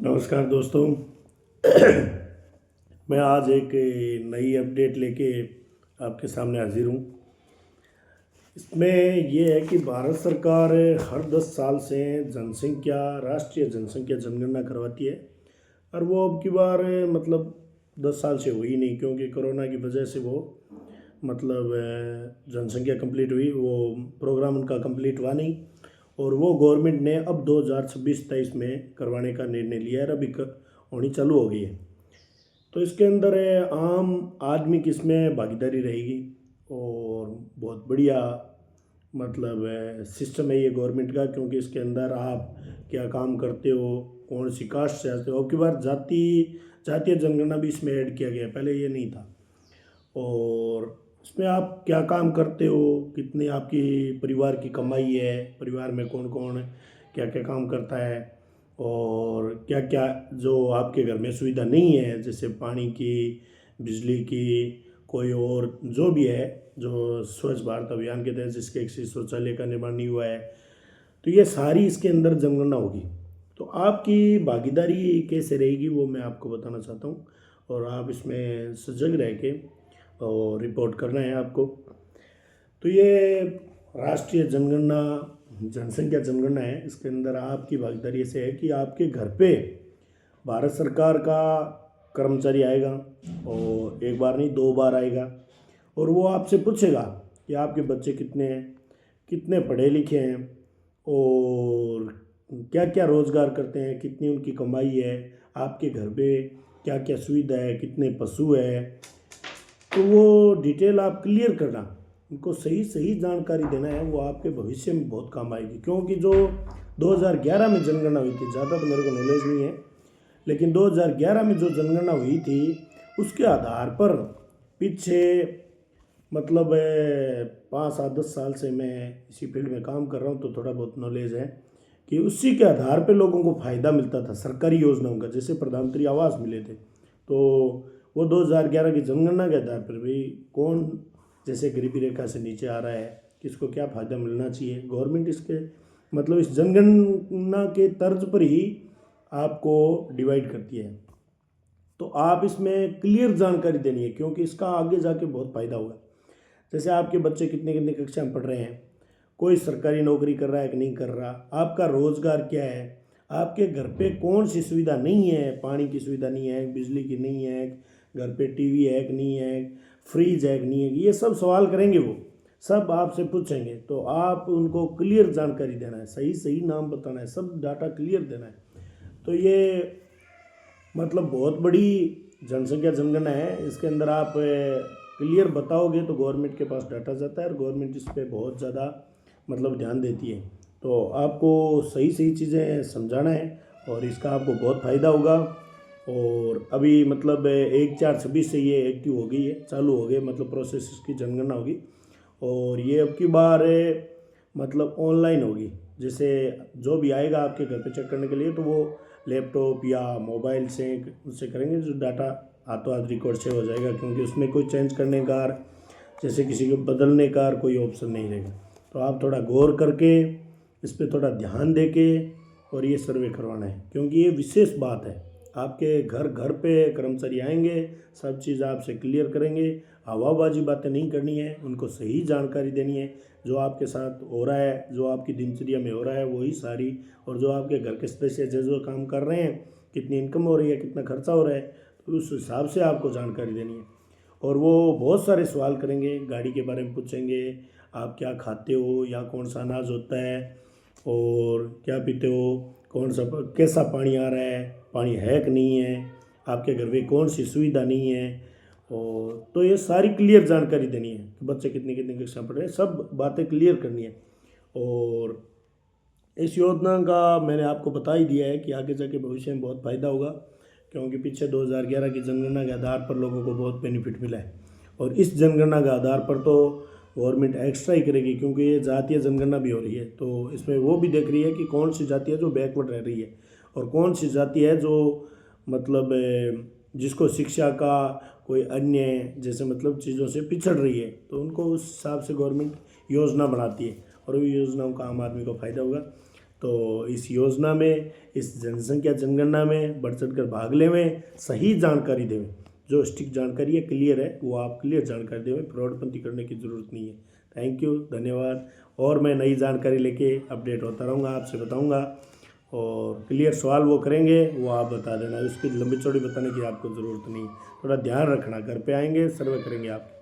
नमस्कार दोस्तों। मैं आज एक नई अपडेट लेके आपके सामने हाजिर हूँ। इसमें ये है कि भारत सरकार हर 10 साल से राष्ट्रीय जनसंख्या जनगणना करवाती है। और वो अब की बार मतलब 10 साल से हुई नहीं, क्योंकि कोरोना की वजह से वो मतलब जनसंख्या कंप्लीट हुई, वो प्रोग्राम उनका कंप्लीट हुआ नहीं। और वो गवर्नमेंट ने अब 2026-23 में करवाने का निर्णय लिया है, अभी होनी चालू हो गई है। तो इसके अंदर आम आदमी की इसमें भागीदारी रहेगी। और बहुत बढ़िया मतलब सिस्टम है ये गवर्नमेंट का, क्योंकि इसके अंदर आप क्या काम करते हो, कौन सी कास्ट से आते हो। अब की बार जातीय जनगणना भी इसमें ऐड किया गया है, पहले ये नहीं था। और इसमें आप क्या काम करते हो, कितनी आपकी परिवार की कमाई है, परिवार में कौन कौन क्या क्या काम करता है, और क्या क्या जो आपके घर में सुविधा नहीं है, जैसे पानी की, बिजली की, कोई और जो भी है, जो स्वच्छ भारत अभियान के तहत जिसके एक शौचालय का निर्माण नहीं हुआ है, तो ये सारी इसके अंदर जनगणना होगी। तो आपकी भागीदारी कैसे रहेगी वो मैं आपको बताना चाहता हूँ। और आप इसमें सजग रह के और रिपोर्ट करना है आपको। तो ये राष्ट्रीय जनगणना जनसंख्या जनगणना है, इसके अंदर आपकी भागीदारी ऐसे है कि आपके घर पे भारत सरकार का कर्मचारी आएगा, और एक बार नहीं 2 बार आएगा। और वो आपसे पूछेगा कि आपके बच्चे कितने हैं, कितने पढ़े लिखे हैं, और क्या क्या रोज़गार करते हैं, कितनी उनकी कमाई है, आपके घर पे क्या क्या सुविधा है, कितने पशु है। तो वो डिटेल आप क्लियर करना, उनको सही सही जानकारी देना है। वो आपके भविष्य में बहुत काम आएगी, क्योंकि जो 2011 में जनगणना हुई थी, ज़्यादा तो मेरे को नॉलेज नहीं है, लेकिन 2011 में जो जनगणना हुई थी उसके आधार पर पीछे मतलब 5 7 10 साल से मैं इसी फील्ड में काम कर रहा हूँ, तो थोड़ा बहुत नॉलेज है कि उसी के आधार पर लोगों को फ़ायदा मिलता था सरकारी योजनाओं का। जैसे प्रधानमंत्री आवास मिले थे, तो वो 2011 की जनगणना के आधार पर भी कौन जैसे गरीबी रेखा से नीचे आ रहा है, किसको क्या फ़ायदा मिलना चाहिए, गवर्नमेंट इसके मतलब इस जनगणना के तर्ज पर ही आपको डिवाइड करती है। तो आप इसमें क्लियर जानकारी देनी है, क्योंकि इसका आगे जाके बहुत फ़ायदा होगा। जैसे आपके बच्चे कितने कितने कक्षा में पढ़ रहे हैं, कोई सरकारी नौकरी कर रहा है कि नहीं कर रहा, आपका रोज़गार क्या है, आपके घर पे कौन सी सुविधा नहीं है, पानी की सुविधा नहीं है, बिजली की नहीं है, घर पे टीवी है कि नहीं है, फ्रिज है कि नहीं है, ये सब सवाल करेंगे, वो सब आपसे पूछेंगे। तो आप उनको क्लियर जानकारी देना है, सही सही नाम बताना है, सब डाटा क्लियर देना है। तो ये मतलब बहुत बड़ी जनसंख्या जनगणना है। इसके अंदर आप क्लियर बताओगे तो गवर्नमेंट के पास डाटा जाता है, और गवर्नमेंट इस पर बहुत ज़्यादा मतलब ध्यान देती है। तो आपको सही सही चीज़ें समझाना है, और इसका आपको बहुत फ़ायदा होगा। और अभी मतलब 1/4/26 से ये एक्टिव हो गई है, चालू हो गई, मतलब प्रोसेस इसकी जनगणना होगी। और ये अब की बार मतलब ऑनलाइन होगी। जैसे जो भी आएगा आपके घर पे चेक करने के लिए, तो वो लैपटॉप या मोबाइल से उससे करेंगे, जो डाटा हाथों हाथ रिकॉर्ड सेव हो जाएगा, क्योंकि उसमें कोई चेंज करने का, जैसे किसी को बदलने का कोई ऑप्शन नहीं रहेगा। तो आप थोड़ा गौर करके इस पर थोड़ा ध्यान दे के और ये सर्वे करवाना है, क्योंकि ये विशेष बात है। आपके घर घर पे कर्मचारी आएंगे, सब चीज़ आपसे क्लियर करेंगे, हवाबाजी बातें नहीं करनी है, उनको सही जानकारी देनी है। जो आपके साथ हो रहा है, जो आपकी दिनचर्या में हो रहा है, वही सारी, और जो आपके घर के सदस्य जो काम कर रहे हैं, कितनी इनकम हो रही है, कितना खर्चा हो रहा है, तो उस हिसाब से आपको जानकारी देनी है। और वो बहुत सारे सवाल करेंगे, गाड़ी के बारे में पूछेंगे, आप क्या खाते हो या कौन सा अनाज होता है, और क्या पीते हो, कौन सा कैसा पानी आ रहा है, पानी है कि नहीं है, आपके घर में कौन सी सुविधा नहीं है। और तो ये सारी क्लियर जानकारी देनी है कि बच्चे कितनी कितनी कक्षा पढ़ रहे हैं, सब बातें क्लियर करनी है। और इस योजना का मैंने आपको बता ही दिया है कि आगे जाके भविष्य में बहुत फ़ायदा होगा, क्योंकि पीछे 2011 की जनगणना के आधार पर लोगों को बहुत बेनिफिट मिला है। और इस जनगणना के आधार पर तो गवर्नमेंट एक्स्ट्रा ही करेगी, क्योंकि ये जातीय जनगणना भी हो रही है। तो इसमें वो भी देख रही है कि कौन सी जाति है जो बैकवर्ड रह रही है, और कौन सी जाति है जो मतलब जिसको शिक्षा का कोई अन्य जैसे मतलब चीज़ों से पिछड़ रही है। तो उनको उस हिसाब से गवर्नमेंट योजना बनाती है, और वो योजनाओं का आम आदमी को फ़ायदा होगा। तो इस योजना में, इस जनसंख्या जनगणना में बढ़ चढ़ कर भाग लेवें, सही जानकारी देवें। जो स्टिक जानकारी है, क्लियर है, वो आप क्लियर जानकारी देवें, फ्रॉडपंती करने की ज़रूरत नहीं है। थैंक यू, धन्यवाद। और मैं नई जानकारी लेके अपडेट होता रहूँगा, आपसे बताऊँगा। और क्लियर सवाल वो करेंगे, वो आप बता देना, उसकी लंबी चौड़ी बताने की आपको ज़रूरत नहीं। थोड़ा ध्यान रखना, घर पे आएंगे सर्वे करेंगे आप।